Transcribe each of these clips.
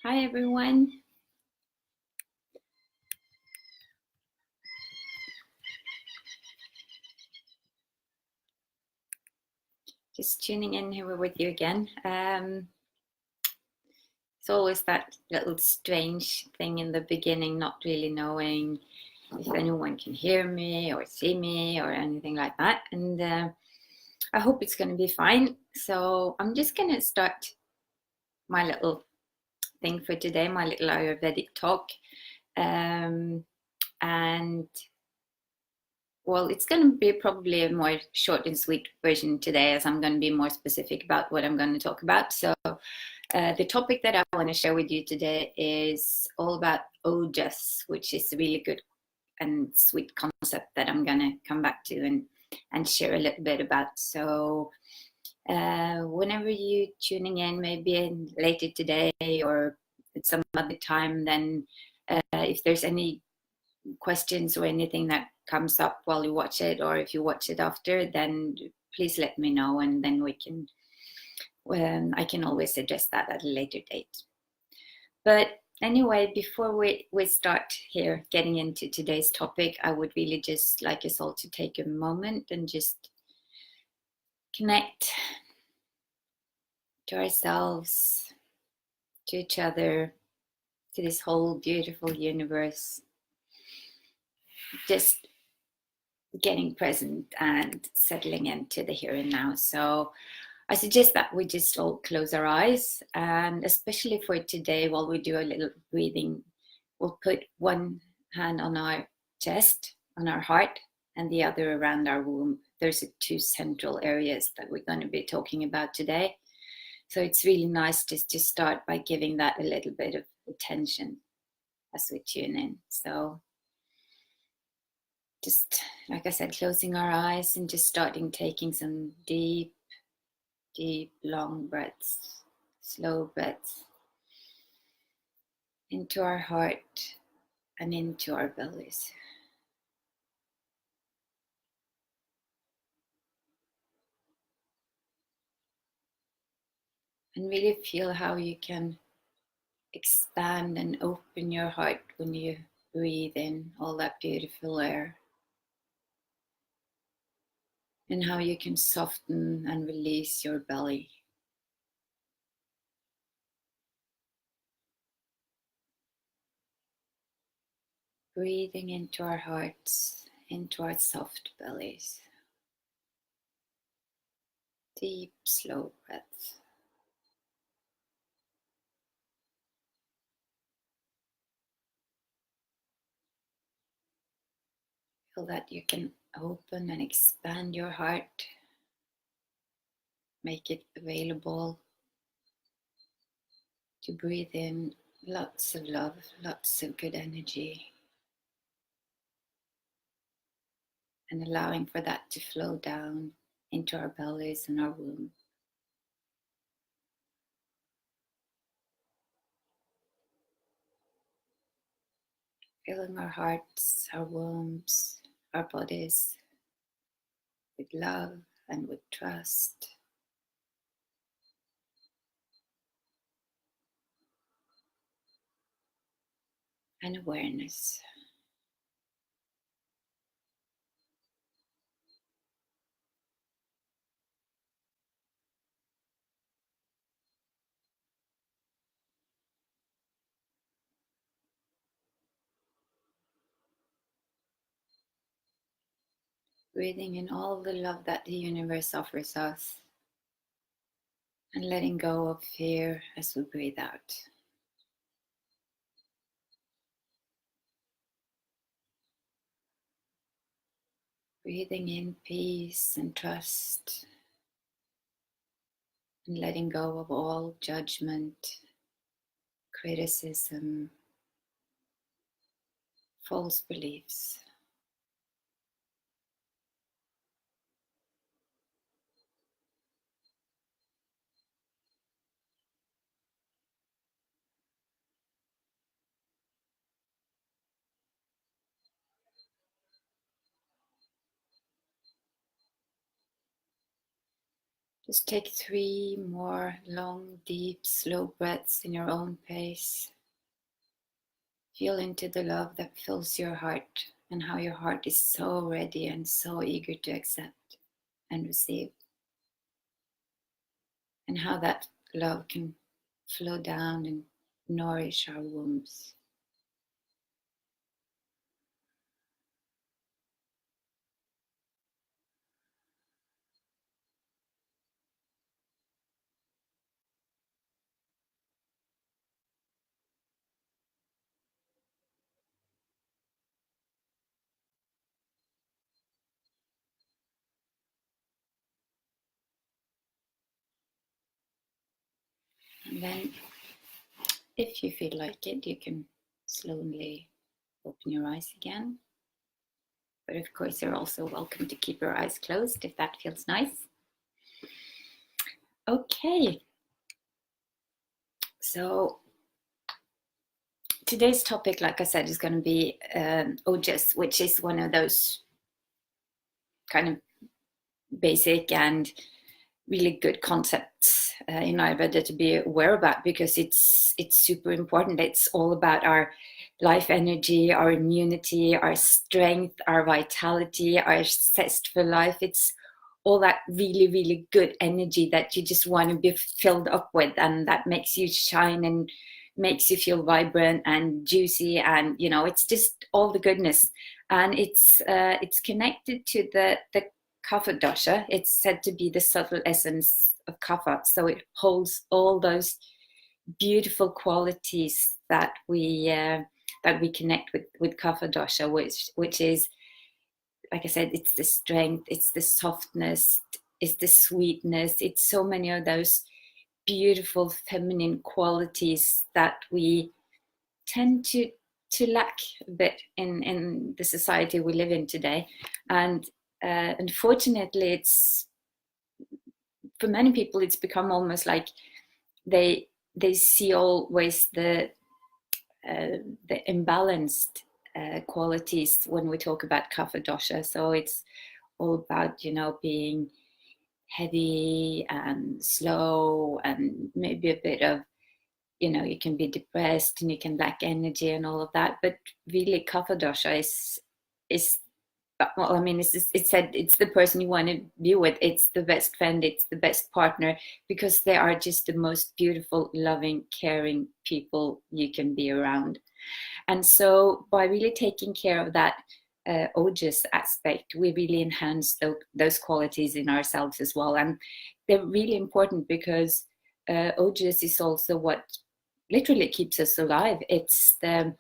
Hi everyone. Just tuning in here with you again. It's always that little strange thing in the beginning, not really knowing if anyone can hear me or see me or anything like that. And I hope it's going to be fine. So I'm just going to start my little thing for today, my little Ayurvedic talk. And well, it's going to be probably a more short and sweet version today, as I'm going to be more specific about what I'm going to talk about. So the topic that I want to share with you today is all about Ojas, which is a really good and sweet concept that I'm going to come back to and share a little bit about. So whenever you're tuning in, maybe later today or at some other time, then if there's any questions or anything that comes up while you watch it, or if you watch it after, then please let me know, and then we can I can always address that at a later date. But anyway, before we start here getting into today's topic, I would really just like us all to take a moment and just connect to ourselves, to each other, to this whole beautiful universe. Just getting present and settling into the here and now. So I suggest that we just all close our eyes, and especially for today, while we do a little breathing, we'll put one hand on our chest, on our heart, and the other around our womb. There's two central areas that we're going to be talking about today. So it's really nice just to start by giving that a little bit of attention as we tune in. So just, like I said, closing our eyes and just starting taking some deep, long breaths, slow breaths into our heart and into our bellies. And really feel how you can expand and open your heart when you breathe in all that beautiful air. And how you can soften and release your belly. Breathing into our hearts, into our soft bellies. Deep, slow breaths. Feel that you can open and expand your heart. Make it available to breathe in lots of love, lots of good energy, and allowing for that to flow down into our bellies and our womb. Filling our hearts, our wombs, our bodies with love and with trust. And awareness. Breathing in all the love that the universe offers us, and letting go of fear as we breathe out. Breathing in peace and trust, and letting go of all judgment, criticism, false beliefs. Just take 3 more long, deep, slow breaths in your own pace. Feel into the love that fills your heart and how your heart is so ready and so eager to accept and receive. And how that love can flow down and nourish our wombs. And then, if you feel like it, you can slowly open your eyes again. But of course, you're also welcome to keep your eyes closed if that feels nice. Okay. So today's topic, like I said, is going to be Ojas, which is one of those kind of basic and really good concepts in Ayurveda to be aware about, because it's super important. It's all about our life energy, our immunity, our strength, our vitality, our zest for life. It's all that really, really good energy that you just want to be filled up with, and that makes you shine and makes you feel vibrant and juicy, and it's just all the goodness. And it's connected to the Kapha dosha. It's said to be the subtle essence of Kapha, so it holds all those beautiful qualities that we connect with Kapha dosha, which is, like I said, it's the strength, it's the softness, it's the sweetness, it's so many of those beautiful feminine qualities that we tend to lack a bit in the society we live in today. And unfortunately, it's, for many people, it's become almost like they see always the imbalanced qualities when we talk about Kapha dosha. So it's all about being heavy and slow, and maybe a bit of you can be depressed and you can lack energy and all of that. But really, Kapha dosha is well, I mean, it's said it's the person you want to be with. It's the best friend. It's the best partner, because they are just the most beautiful, loving, caring people you can be around. And so, by really taking care of that Ojas aspect, we really enhance those qualities in ourselves as well. And they're really important, because Ojas is also what literally keeps us alive. It's the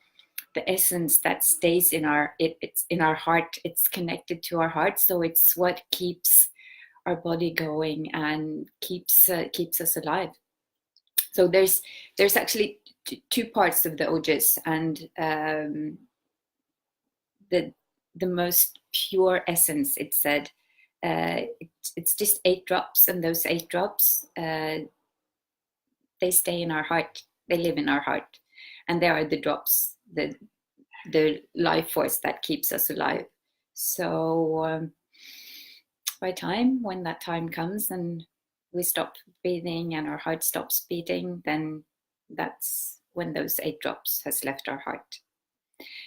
essence that stays in it's in our heart. It's connected to our heart, so it's what keeps our body going and keeps us alive. So there's actually two parts of the Ojas, and the most pure essence, it's said, it's just 8 drops, and those 8 drops, they stay in our heart, they live in our heart, and they are the drops, the life force that keeps us alive. So when that time comes and we stop breathing and our heart stops beating, then that's when those 8 drops has left our heart.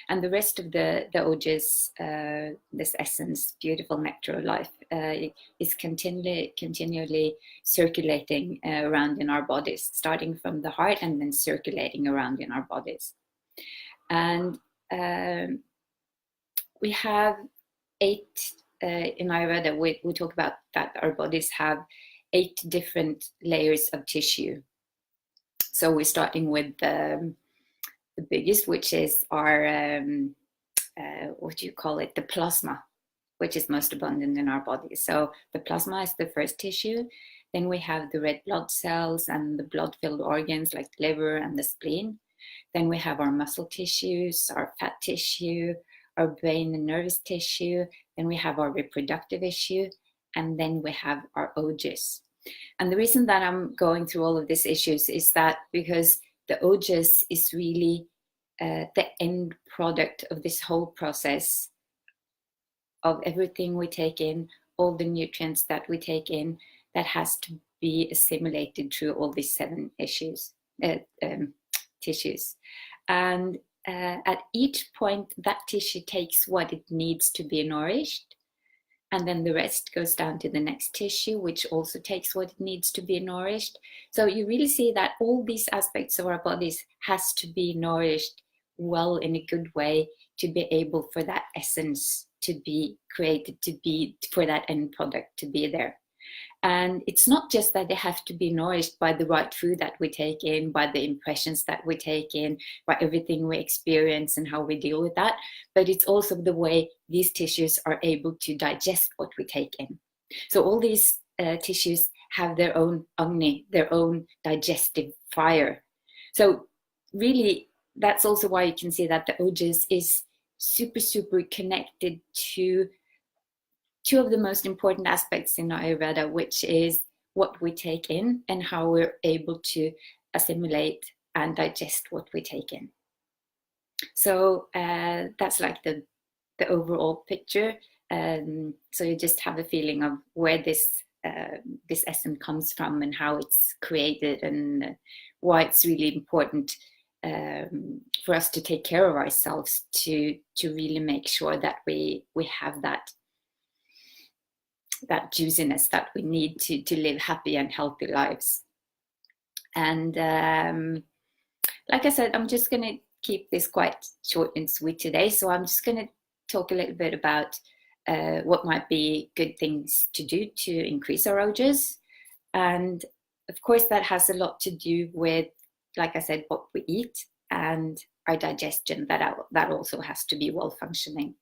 And the rest of the Ojas, this essence, beautiful nectar of life, is continually circulating around in our bodies, starting from the heart and then circulating around in our bodies. And we have 8 in Ayurveda. We talk about that our bodies have 8 different layers of tissue. So we're starting with the biggest, which is our what do you call it? The plasma, which is most abundant in our body. So the plasma is the first tissue. Then we have the red blood cells and the blood-filled organs like the liver and the spleen. Then we have our muscle tissues, our fat tissue, our brain and nervous tissue. Then we have our reproductive tissue, and then we have our Ojas. And the reason that I'm going through all of these issues is that because the Ojas is really the end product of this whole process of everything we take in, all the nutrients that we take in. that has to be assimilated through all these 7 tissues. And at each point, that tissue takes what it needs to be nourished. And then the rest goes down to the next tissue, which also takes what it needs to be nourished. So you really see that all these aspects of our bodies has to be nourished well in a good way to be able for that essence to be created, to be for that end product to be there. And it's not just that they have to be nourished by the right food that we take in, by the impressions that we take in, by everything we experience and how we deal with that, but it's also the way these tissues are able to digest what we take in. So all these tissues have their own agni, their own digestive fire. So really, that's also why you can see that the Ojas is super, super connected to 2 of the most important aspects in Ayurveda, which is what we take in and how we're able to assimilate and digest what we take in. So that's like the overall picture. So you just have a feeling of where this essence comes from and how it's created and why it's really important for us to take care of ourselves to really make sure that we have that juiciness that we need to live happy and healthy lives. And like I said, I'm just going to keep this quite short and sweet today. So I'm just going to talk a little bit about what might be good things to do to increase our Ojas. And of course, that has a lot to do with, like I said, what we eat and our digestion. That also has to be well functioning.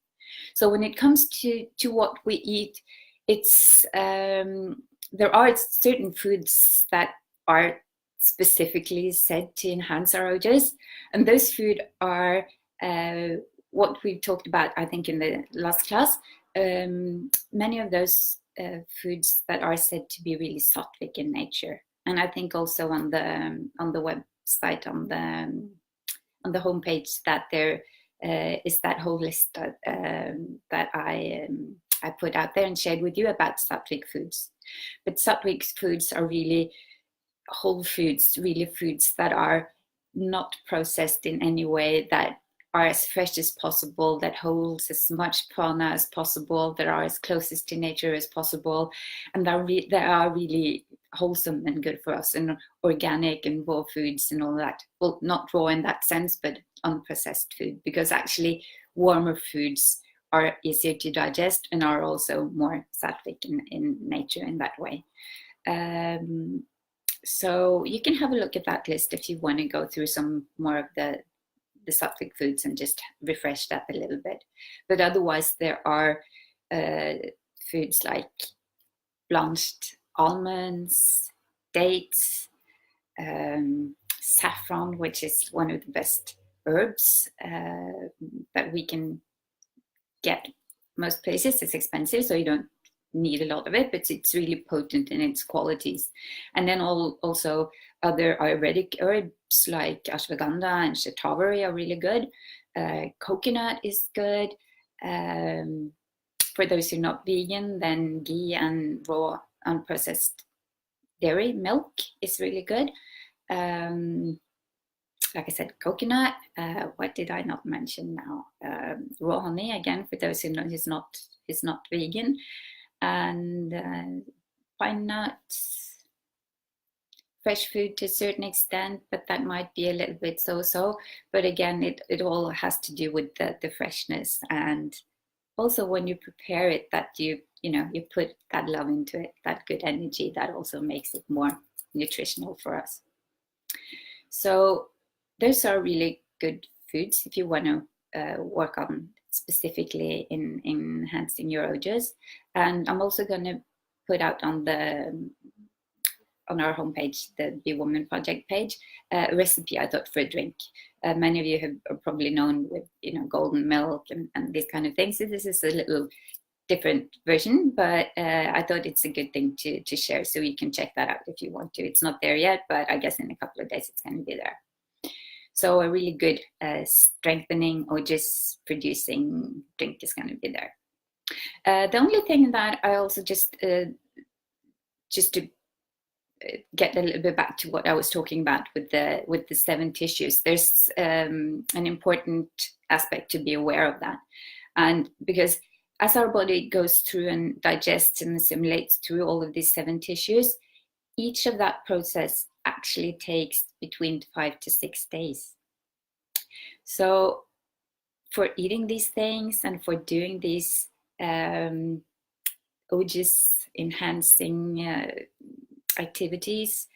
So when it comes to what we eat, it's there are certain foods that are specifically said to enhance our Ojas, and those food are what we talked about, I think, in the last class. Many of those foods that are said to be really sattvic in nature, and I think also on the website, on the homepage, that there is that whole list that I put out there and shared with you about sattvic foods. But sattvic foods are really whole foods, really foods that are not processed in any way, that are as fresh as possible, that holds as much prana as possible, that are as closest to nature as possible, and that are really wholesome and good for us, and organic and raw foods and all that. Well, not raw in that sense, but unprocessed food, because actually warmer foods are easier to digest and are also more sattvic in nature in that way. So you can have a look at that list if you want to go through some more of the sattvic foods and just refresh that a little bit. But otherwise, there are foods like blanched almonds, dates, saffron, which is one of the best herbs that we can get most places. It's expensive, so you don't need a lot of it, but it's really potent in its qualities. And then also other Ayurvedic herbs like ashwagandha and shatavari are really good. Coconut is good. For those who are not vegan, then ghee and raw unprocessed dairy milk is really good. Like I said, coconut. What did I not mention now? Raw honey, again, for those who know is not vegan. And pine nuts, fresh food to a certain extent, but that might be a little bit so-so. But again, it all has to do with the freshness, and also when you prepare it, that you put that love into it, that good energy, that also makes it more nutritional for us. So those are really good foods if you want to work on specifically in enhancing your Ojas. And I'm also going to put out on our homepage, the Be Woman Project page, a recipe I thought for a drink. Many of you have probably known with golden milk and these kind of things. So this is a little different version, but I thought it's a good thing to share, so you can check that out if you want to. It's not there yet, but I guess in a couple of days it's going to be there. So a really good strengthening or just producing drink is going to be there. The only thing that I also just just to get a little bit back to what I was talking about with the 7 tissues, there's an important aspect to be aware of that. And because as our body goes through and digests and assimilates through all of these 7 tissues, each of that process actually takes between 5 to 6 days. So for eating these things and for doing these Ojas enhancing activities,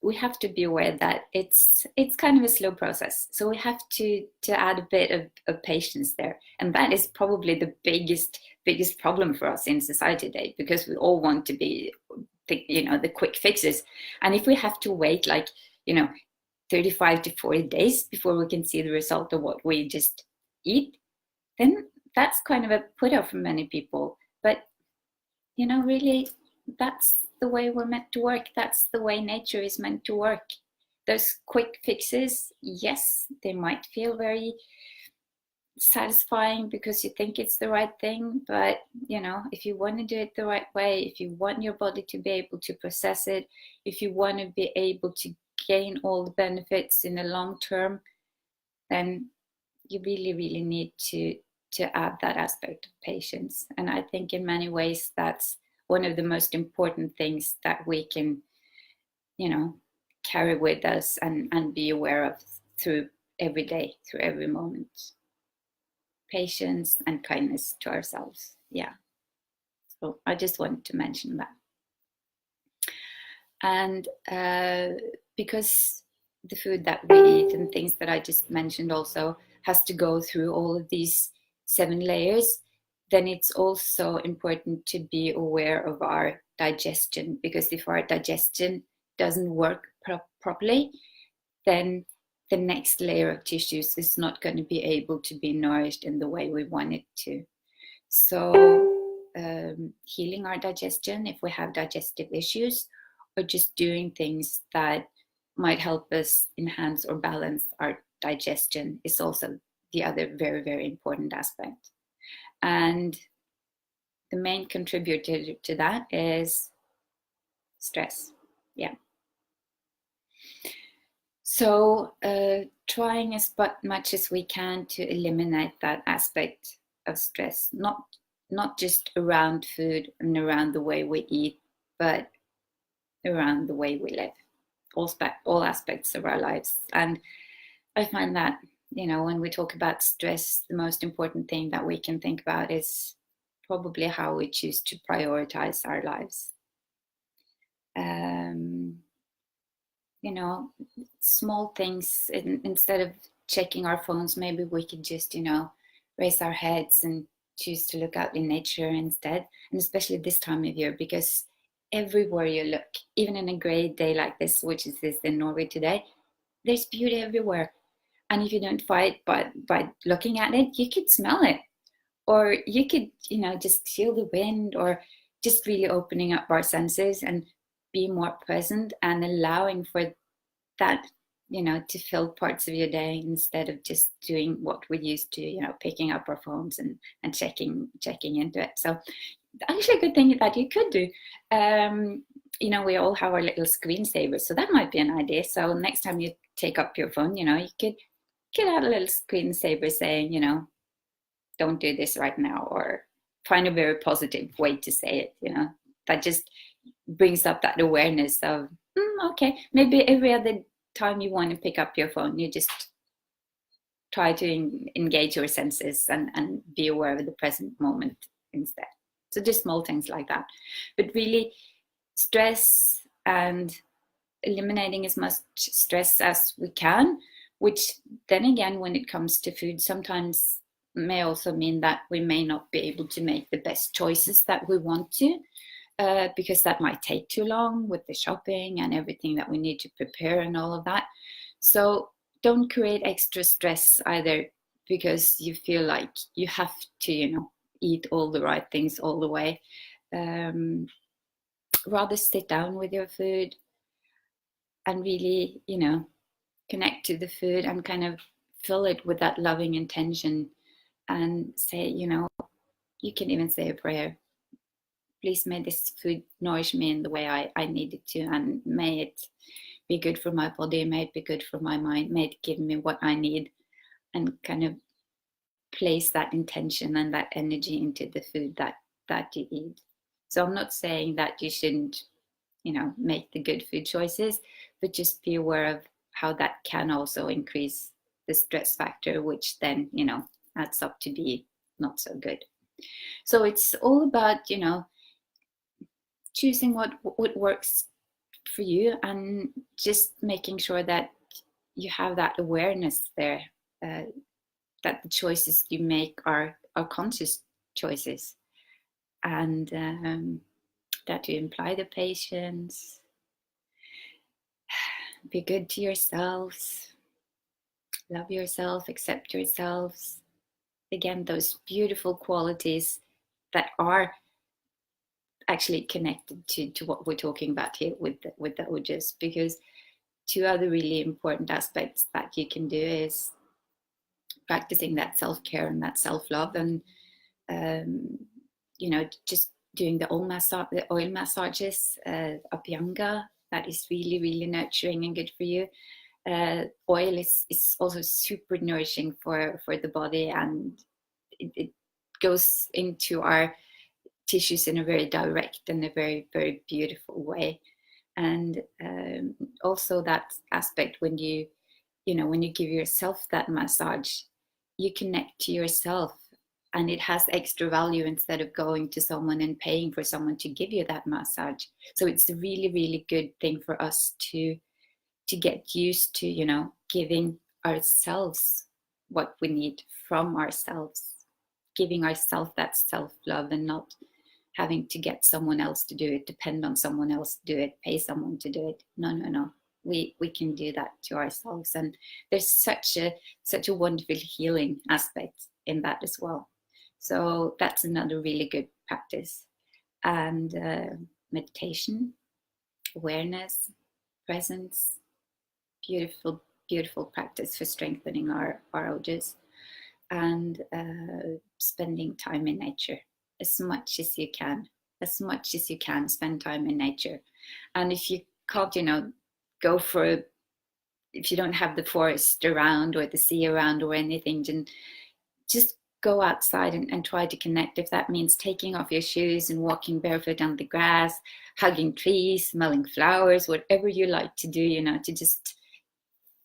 we have to be aware that it's kind of a slow process. So we have to add a bit of patience there, and that is probably the biggest problem for us in society today, because we all want to be the quick fixes, and if we have to wait 35 to 40 days before we can see the result of what we just eat, then that's kind of a put off for many people. But really, that's the way we're meant to work. That's the way nature is meant to work. Those quick fixes, yes, they might feel very satisfying because you think it's the right thing, but if you want to do it the right way, if you want your body to be able to process it, if you want to be able to gain all the benefits in the long term, then you really, really need to add that aspect of patience. And I think in many ways that's one of the most important things that we can carry with us and be aware of through every day, through every moment. Patience and kindness to ourselves. Yeah. So I just wanted to mention that. And because the food that we eat and things that I just mentioned also has to go through all of these 7 layers, then it's also important to be aware of our digestion, because if our digestion doesn't work properly, then the next layer of tissues is not going to be able to be nourished in the way we want it to. So healing our digestion, if we have digestive issues, or just doing things that might help us enhance or balance our digestion, is also the other very, very important aspect. And the main contributor to that is stress. Yeah. So trying as much as we can to eliminate that aspect of stress, not just around food and around the way we eat, but around the way we live, all aspects of our lives. And I find that, when we talk about stress, the most important thing that we can think about is probably how we choose to prioritize our lives. Small things, instead of checking our phones, maybe we could just, raise our heads and choose to look out in nature instead. And especially this time of year, because everywhere you look, even in a great day like this, which is this in Norway today, there's beauty everywhere. And if you don't fight by looking at it, you could smell it, or you could, just feel the wind, or just really opening up our senses and be more present and allowing for that, to fill parts of your day, instead of just doing what we used to, picking up our phones and checking into it. So actually a good thing that you could do. We all have our little screensavers, so that might be an idea. So next time you take up your phone, you could add a little screensaver saying, don't do this right now, or find a very positive way to say it, that just brings up that awareness of, okay, maybe every other time you want to pick up your phone, you just try to engage your senses and be aware of the present moment instead. So just small things like that. But really, stress and eliminating as much stress as we can, which then again, when it comes to food, sometimes may also mean that we may not be able to make the best choices that we want to, because that might take too long with the shopping and everything that we need to prepare and all of that. So don't create extra stress either, because you feel like you have to, eat all the right things all the way. Rather sit down with your food and really, connect to the food and kind of fill it with that loving intention, and say, you can even say a prayer. please may this food nourish me in the way I need it to, and may it be good for my body, may it be good for my mind, may it give me what I need, and kind of place that intention and that energy into the food that you eat. So I'm not saying that you shouldn't, make the good food choices, but just be aware of how that can also increase the stress factor, which then, adds up to be not so good. So it's all about, choosing what works for you, and just making sure that you have that awareness there, that the choices you make are conscious choices, and that you imply the patience, be good to yourselves, love yourself, accept yourselves. Again, those beautiful qualities that are actually connected to what we're talking about here with the Ojas, because two other really important aspects that you can do is practicing that self-care and that self-love, and just doing the oil massages, Abhyanga, that is really, really nurturing and good for you. Oil is also super nourishing for the body, and it goes into our tissues in a very direct and a very, very beautiful way. And also that aspect, when you give yourself that massage, you connect to yourself, and it has extra value instead of going to someone and paying for someone to give you that massage. So it's a really, really good thing for us to get used to, giving ourselves what we need from ourselves, giving ourselves that self-love, and not having to get someone else to do it, depend on someone else to do it, pay someone to do it. No. We can do that to ourselves, and there's such a wonderful healing aspect in that as well. So that's another really good practice. And meditation, awareness, presence, beautiful, beautiful practice for strengthening our Ojas. And spending time in nature as much as you can. Spend time in nature. And if you can't, go for if you don't have the forest around or the sea around or anything, then just go outside and try to connect. If that means taking off your shoes and walking barefoot on the grass, hugging trees, smelling flowers, whatever you like to do, to just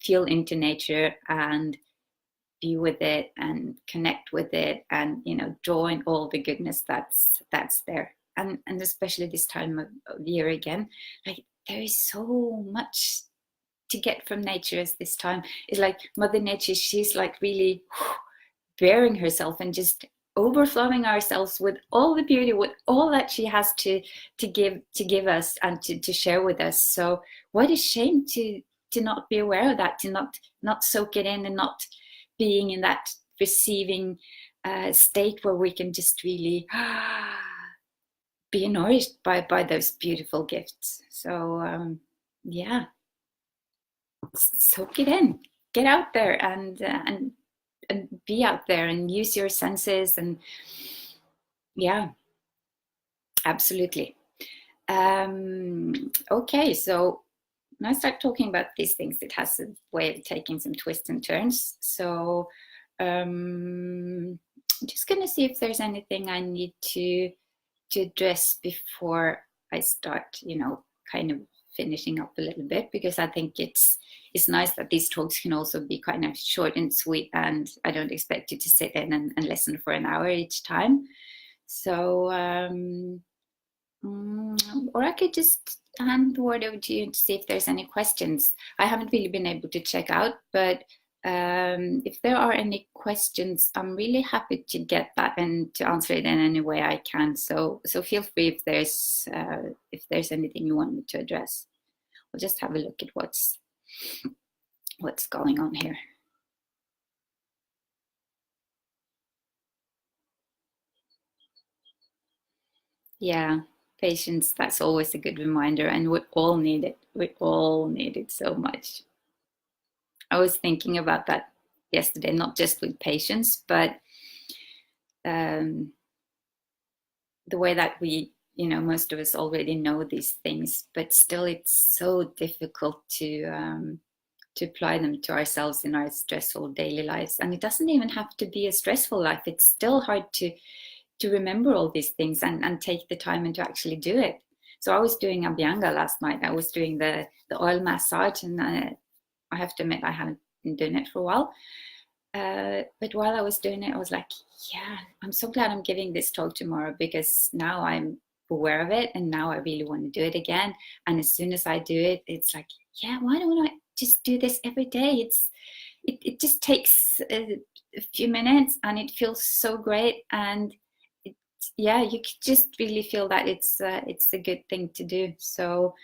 feel into nature and be with it and connect with it, and draw in all the goodness that's there. And especially this time of year again, like there is so much to get from nature as this time. It's like Mother Nature, she's like really bearing herself and just overflowing ourselves with all the beauty, with all that she has to give us and to share with us. So what a shame to not be aware of that, to not soak it in, and not being in that receiving state where we can just really be nourished by those beautiful gifts. So soak it in, get out there and be out there and use your senses, and absolutely. Okay, so when I start talking about these things, it has a way of taking some twists and turns. So I'm just going to see if there's anything I need to address before I start, kind of finishing up a little bit, because I think it's nice that these talks can also be kind of short and sweet, and I don't expect you to sit in and listen for an hour each time. So, or I could just hand the word over to you to see if there's any questions. I haven't really been able to check out, but if there are any questions, I'm really happy to get that and to answer it in any way I can. So feel free if there's anything you want me to address. We'll just have a look at what's going on here. Yeah, patience, that's always a good reminder, and we all need it. We all need it so much. I was thinking about that yesterday, not just with patience, but the way that we you know, most of us already know these things, but still it's so difficult to apply them to ourselves in our stressful daily lives. And it doesn't even have to be a stressful life. It's still hard to remember all these things and take the time and to actually do it. So I was doing Abhyanga last night. I was doing the oil massage, and I have to admit I haven't been doing it for a while. But while I was doing it, I was like, yeah, I'm so glad I'm giving this talk tomorrow, because now I'm aware of it, and now I really want to do it again. And as soon as I do it, it's like, yeah, why don't I just do this every day? It just takes a few minutes, and it feels so great. And yeah, you could just really feel that it's a good thing to do. So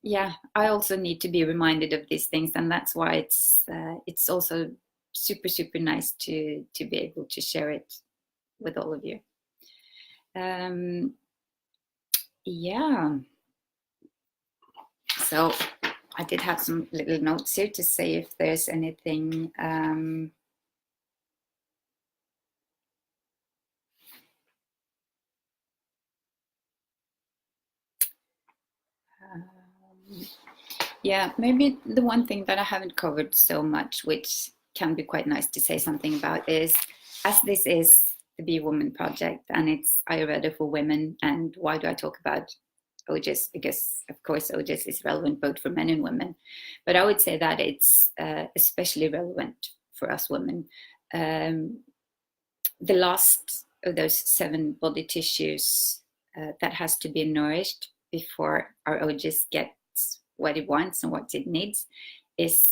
yeah, I also need to be reminded of these things, and that's why it's also super nice to be able to share it with all of you. Yeah, so I did have some little notes here to say if there's anything yeah, maybe the one thing that I haven't covered so much, which can be quite nice to say something about, is, as this is the Be Woman project and it's Ayurveda for women, and why do I talk about Ojas? Because of course Ojas is relevant both for men and women, but I would say that it's especially relevant for us women. The last of those 7 body tissues that has to be nourished before our Ojas gets what it wants and what it needs is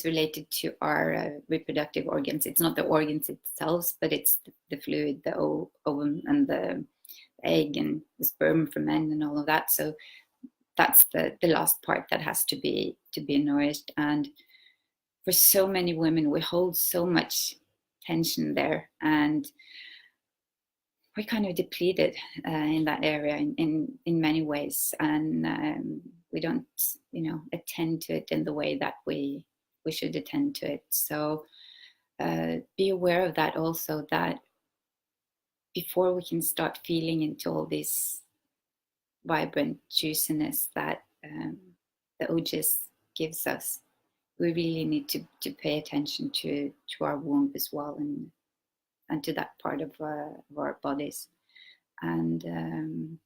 related to our reproductive organs. It's not the organs itself, but it's the fluid, the ovum and the egg and the sperm for men and all of that. So that's the last part that has to be nourished. And for so many women, we hold so much tension there, and we're kind of depleted in that area in many ways, and we don't, you know, attend to it in the way that we should attend to it. So be aware of that also, that before we can start feeling into all this vibrant juiciness that the Ojas gives us, we really need to pay attention to our womb as well, and to that part of our bodies. And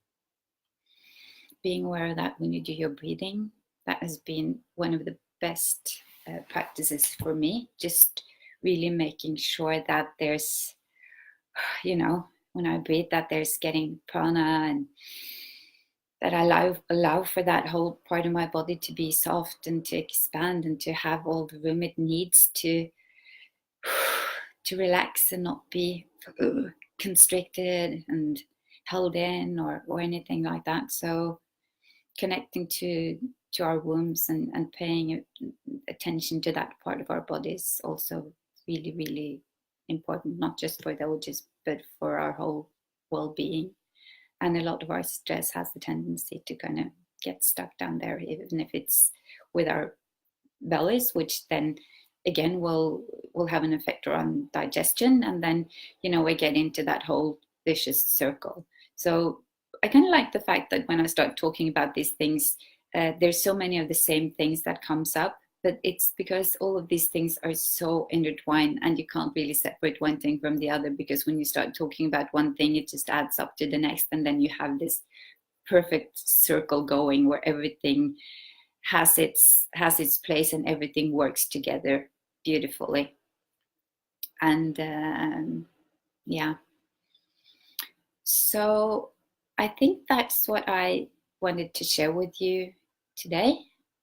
being aware of that when you do your breathing, that has been one of the best practices for me. Just really making sure that there's, you know, when I breathe, that there's getting prana, and that I allow for that whole part of my body to be soft and to expand and to have all the room it needs to relax and not be constricted and held in or anything like that. So connecting to our wombs and paying attention to that part of our body is also really important, not just for the Ojas, but for our whole well-being. And a lot of our stress has the tendency to kind of get stuck down there, even if it's with our bellies, which then again will have an effect on digestion, and then, you know, we get into that whole vicious circle. So I kind of like the fact that when I start talking about these things, there's so many of the same things that comes up, but it's because all of these things are so intertwined, and you can't really separate one thing from the other, because when you start talking about one thing, it just adds up to the next, and then you have this perfect circle going where everything has its place and everything works together beautifully. And yeah, so I think that's what I wanted to share with you today.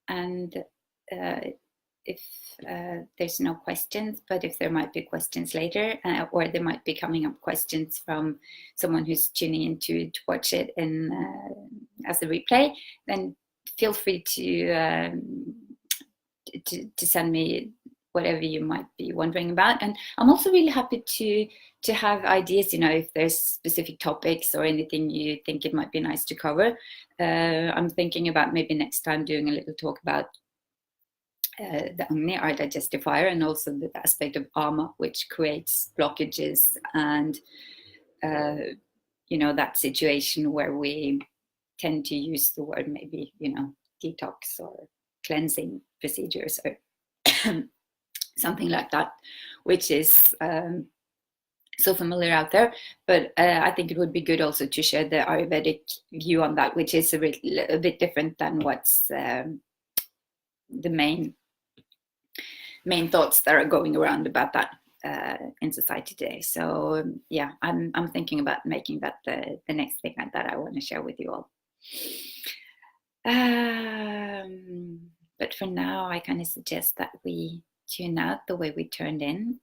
And if there's no questions, but if there might be questions later, or there might be coming up questions from someone who's tuning in to watch it in as a replay, then feel free to send me whatever you might be wondering about. And I'm also really happy to have ideas, you know, if there's specific topics or anything you think it might be nice to cover. I'm thinking about maybe next time doing a little talk about the Agni, our digestive fire, and also the aspect of Ama, which creates blockages and that situation where we tend to use the word maybe detox or cleansing procedures or something like that, which is so familiar out there. But I think it would be good also to share the Ayurvedic view on that, which is a bit different than what's the main thoughts that are going around about that in society today. So yeah, I'm thinking about making that the next thing that I want to share with you all. But for now, I kind of suggest that we tune out the way we tuned in.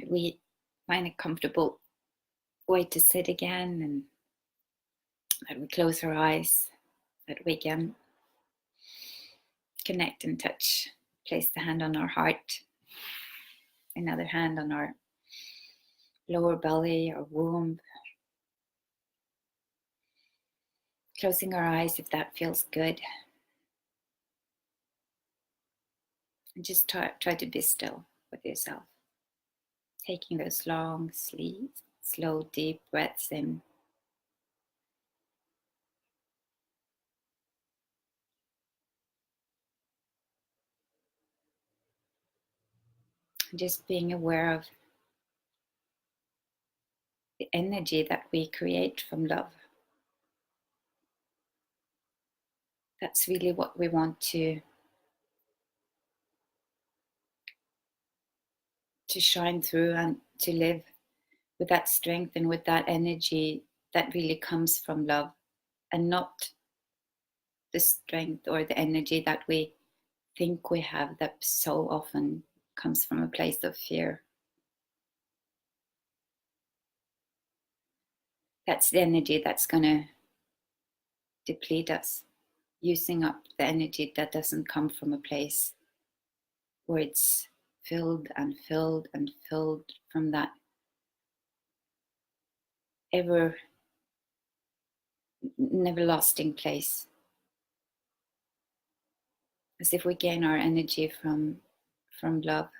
We find a comfortable way to sit again, and that we close our eyes, that we can connect and touch. Place the hand on our heart, another hand on our lower belly, our womb. Closing our eyes if that feels good. And just try to be still with yourself. Taking those long, slow, deep breaths in. Just being aware of the energy that we create from love. That's really what we want to shine through, and to live with that strength and with that energy that really comes from love, and not the strength or the energy that we think we have that so often comes from a place of fear. That's the energy that's going to deplete us, using up the energy that doesn't come from a place where it's filled and filled and filled from that never-lasting place. As if we gain our energy from love,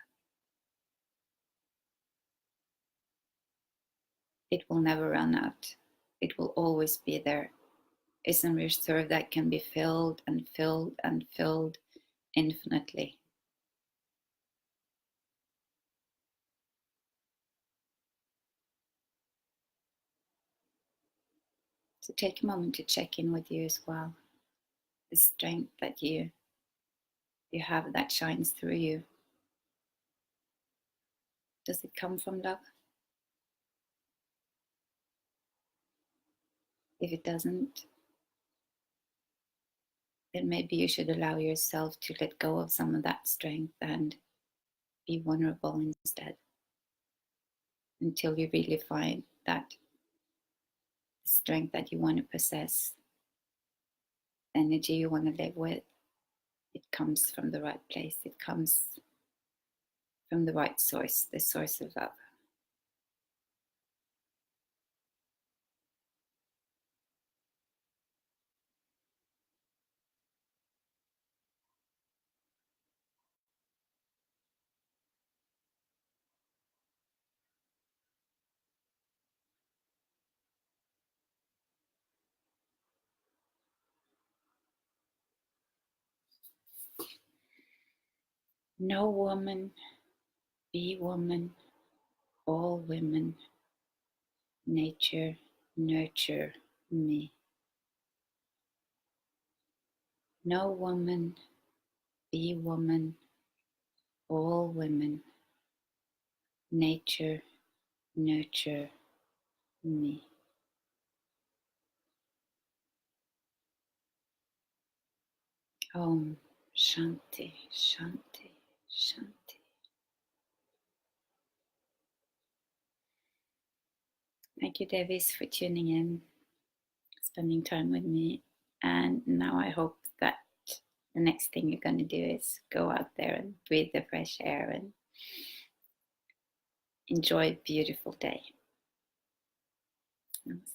it will never run out. It will always be there. It's a reserve that can be filled and filled and filled infinitely. So take a moment to check in with you as well. The strength that you have that shines through you. Does it come from love? If it doesn't, then maybe you should allow yourself to let go of some of that strength and be vulnerable instead, until you really find that strength that you want to possess, energy you want to live with, it comes from the right place. It comes from the right source, the source of love. No woman, be woman, all women, nature, nurture me. No woman, be woman, all women, nature, nurture me. Om Shanti, Shanti, Shanti. Thank you, Devis, for tuning in, spending time with me. And now I hope that the next thing you're going to do is go out there and breathe the fresh air and enjoy a beautiful day. Namaste.